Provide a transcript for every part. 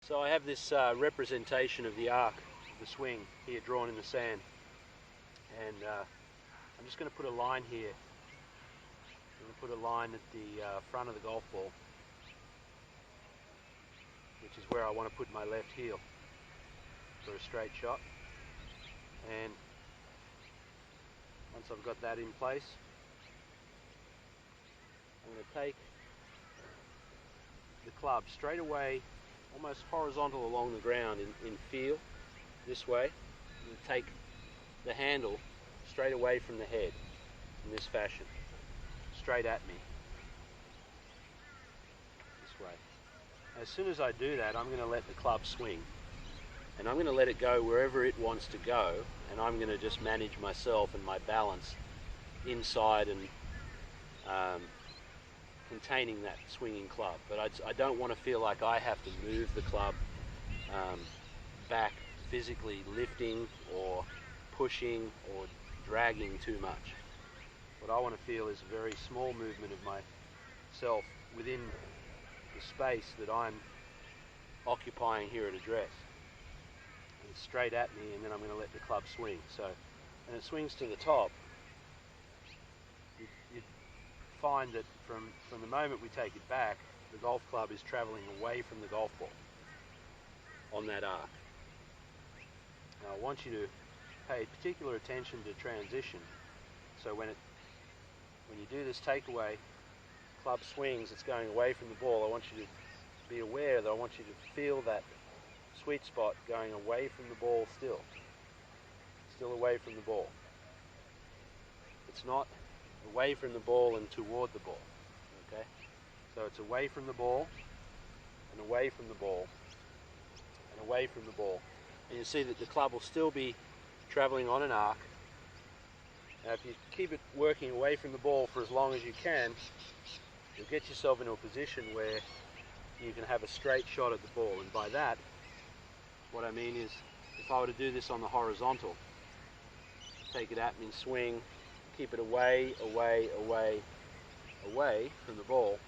So I have this representation of the arc of the swing here drawn in the sand, and I'm just going to put a line here. I'm going to put a line at the front of the golf ball, which is where I want to put my left heel for a straight shot. And once I've got that in place, I'm going to take the club straight away, almost horizontal along the ground in feel, this way. I'm going to take the handle straight away from the head in this fashion, straight at me, this way. As soon as I do that, I'm going to let the club swing, and I'm going to let it go wherever it wants to go, and I'm going to just manage myself and my balance inside and containing that swinging club. But I don't want to feel like I have to move the club back, physically lifting or pushing or dragging too much. What I want to feel is a very small movement of myself within the space that I'm occupying here at address. And it's straight at me, and then I'm going to let the club swing. So, and it swings to the top. You find that from the moment we take it back, the golf club is traveling away from the golf ball on that arc. Now I want you to pay particular attention to transition. So when you do this takeaway, club swings, it's going away from the ball. I want you to be aware that I want you to feel that sweet spot going away from the ball still away from the ball. It's not away from the ball and toward the ball, okay? So it's away from the ball, and away from the ball, and away from the ball. And you see that the club will still be traveling on an arc. Now if you keep it working away from the ball for as long as you can, you'll get yourself into a position where you can have a straight shot at the ball. And by that, what I mean is, if I were to do this on the horizontal, take it at me and swing, keep it away, away, away, away from the ball,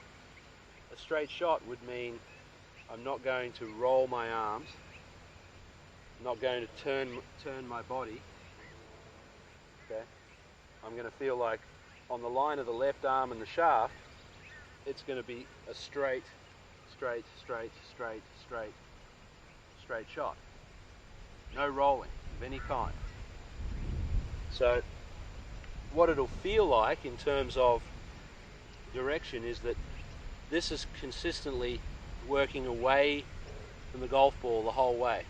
a straight shot would mean I'm not going to roll my arms, I'm not going to turn my body, okay? I'm going to feel like on the line of the left arm and the shaft, it's going to be a straight shot. No rolling of any kind. So what it'll feel like in terms of direction is that this is consistently working away from the golf ball the whole way.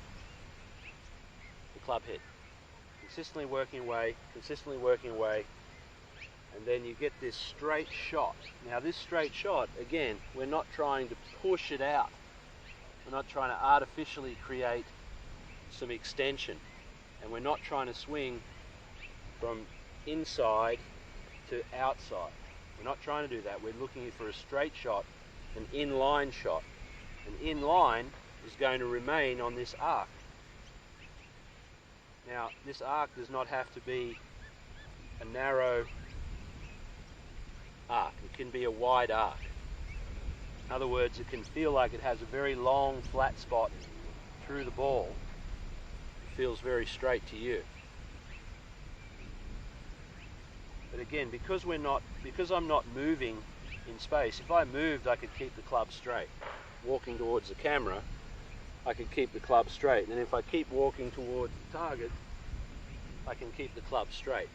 The club head. Consistently working away, and then you get this straight shot. Now this straight shot, again, we're not trying to push it out. We're not trying to artificially create some extension, and we're not trying to swing from inside to outside. We're not trying to do that. We're looking for a straight shot, an inline shot. An inline is going to remain on this arc. Now, this arc does not have to be a narrow arc. It can be a wide arc. In other words, it can feel like it has a very long flat spot through the ball. It feels very straight to you. But again, because I'm not moving in space, if I moved, I could keep the club straight. Walking towards the camera, I could keep the club straight. And if I keep walking towards the target, I can keep the club straight.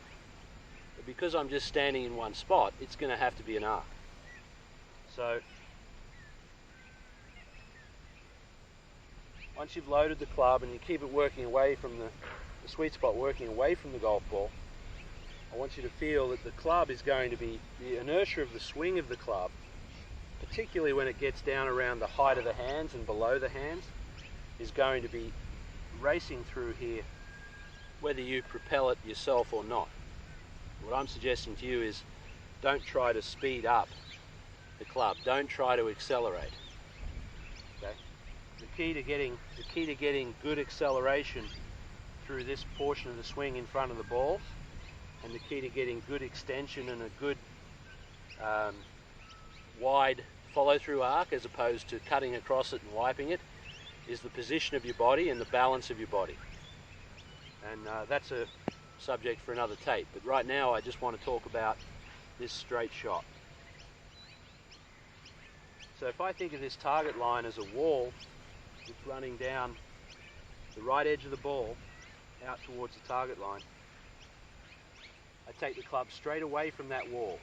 But because I'm just standing in one spot, it's going to have to be an arc. So once you've loaded the club and you keep it working away from the sweet spot, working away from the golf ball, I want you to feel that the club is going to be, the inertia of the swing of the club, particularly when it gets down around the height of the hands and below the hands, is going to be racing through here, whether you propel it yourself or not. What I'm suggesting to you is don't try to speed up the club. Don't try to accelerate. Okay? The key to getting good acceleration through this portion of the swing in front of the ball, and the key to getting good extension and a good wide follow-through arc as opposed to cutting across it and wiping it, is the position of your body and the balance of your body. And that's a subject for another tape. But right now I just want to talk about this straight shot. So if I think of this target line as a wall, it's running down the right edge of the ball out towards the target line. I take the club straight away from that wall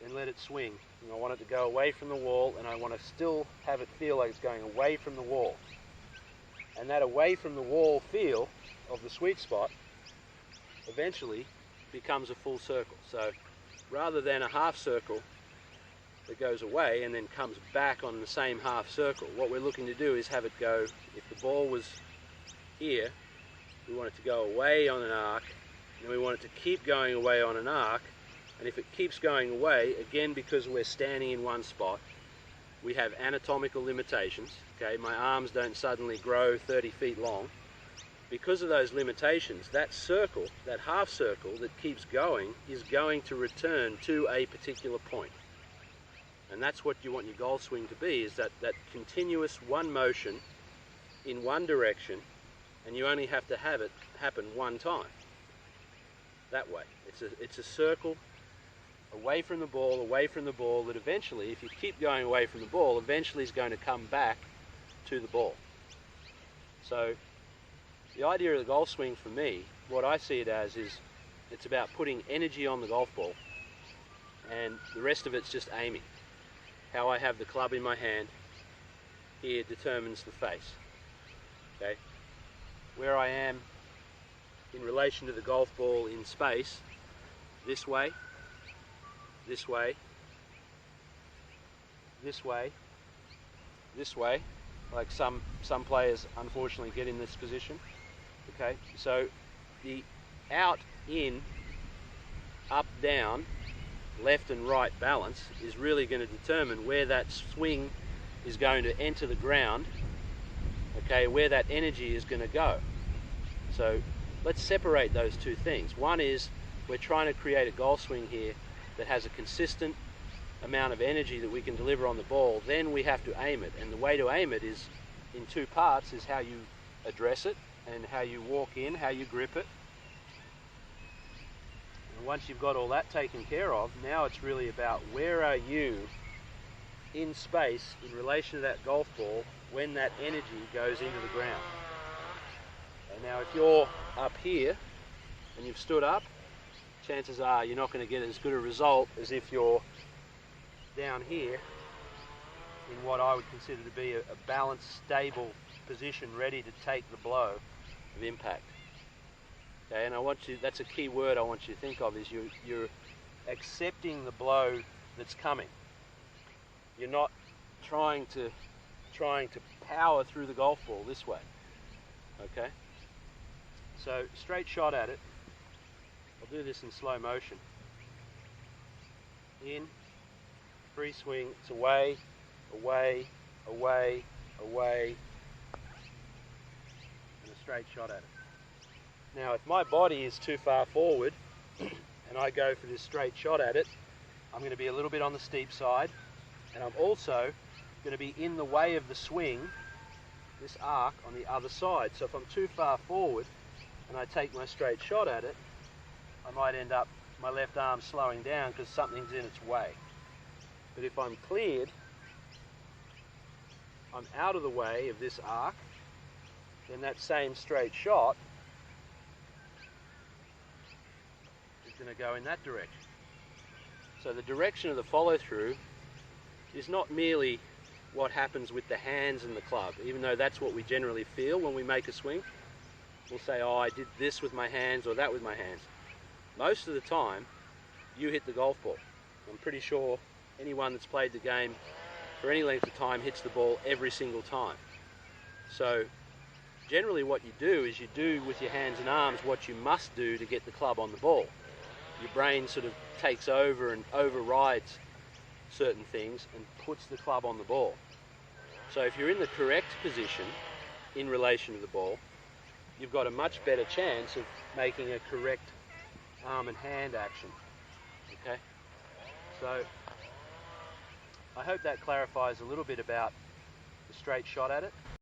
and let it swing. And I want it to go away from the wall, and I want to still have it feel like it's going away from the wall. And that away from the wall feel of the sweet spot eventually becomes a full circle. So rather than a half circle that goes away and then comes back on the same half circle, what we're looking to do is have it go, if the ball was here, we want it to go away on an arc, and we want it to keep going away on an arc, and if it keeps going away, again, because we're standing in one spot, we have anatomical limitations. Okay, my arms don't suddenly grow 30 feet long. Because of those limitations, that circle, that half circle that keeps going, is going to return to a particular point. And that's what you want your golf swing to be, is that continuous one motion in one direction, and you only have to have it happen one time. That way. It's a circle away from the ball, that eventually, if you keep going away from the ball, eventually is going to come back to the ball. So the idea of the golf swing for me, what I see it as is, it's about putting energy on the golf ball, and the rest of it's just aiming. How I have the club in my hand here determines the face. Okay? Where I am in relation to the golf ball in space, this way, this way, this way, this way, like some players unfortunately get in this position. Okay, so the out, in, up, down, left and right balance is really going to determine where that swing is going to enter the ground, okay, where that energy is going to go. So let's separate those two things. One is we're trying to create a golf swing here that has a consistent amount of energy that we can deliver on the ball. Then we have to aim it, and the way to aim it is in two parts, is how you address it and how you walk in, how you grip it. And once you've got all that taken care of, now it's really about where are you in space in relation to that golf ball when that energy goes into the ground. And now if you're up here and you've stood up, chances are you're not going to get as good a result as if you're down here in what I would consider to be a balanced, stable position, ready to take the blow of impact. Okay, and I want you, that's a key word I want you to think of, is you're accepting the blow that's coming. You're not trying to power through the golf ball this way. Okay? So straight shot at it. I'll do this in slow motion. In, free swing, it's away, away, away, away, and a straight shot at it. Now if my body is too far forward and I go for this straight shot at it, I'm going to be a little bit on the steep side, and I'm also going to be in the way of the swing, this arc, on the other side. So if I'm too far forward and I take my straight shot at it, I might end up my left arm slowing down because something's in its way. But if I'm cleared, I'm out of the way of this arc, then that same straight shot is going to go in that direction. So the direction of the follow-through is not merely what happens with the hands and the club, even though that's what we generally feel when we make a swing. We'll say, oh, I did this with my hands or that with my hands. Most of the time, you hit the golf ball. I'm pretty sure anyone that's played the game for any length of time hits the ball every single time. So generally what you do is you do with your hands and arms what you must do to get the club on the ball. Your brain sort of takes over and overrides certain things and puts the club on the ball. So if you're in the correct position in relation to the ball, you've got a much better chance of making a correct arm and hand action. Okay? So I hope that clarifies a little bit about a straight shot at it.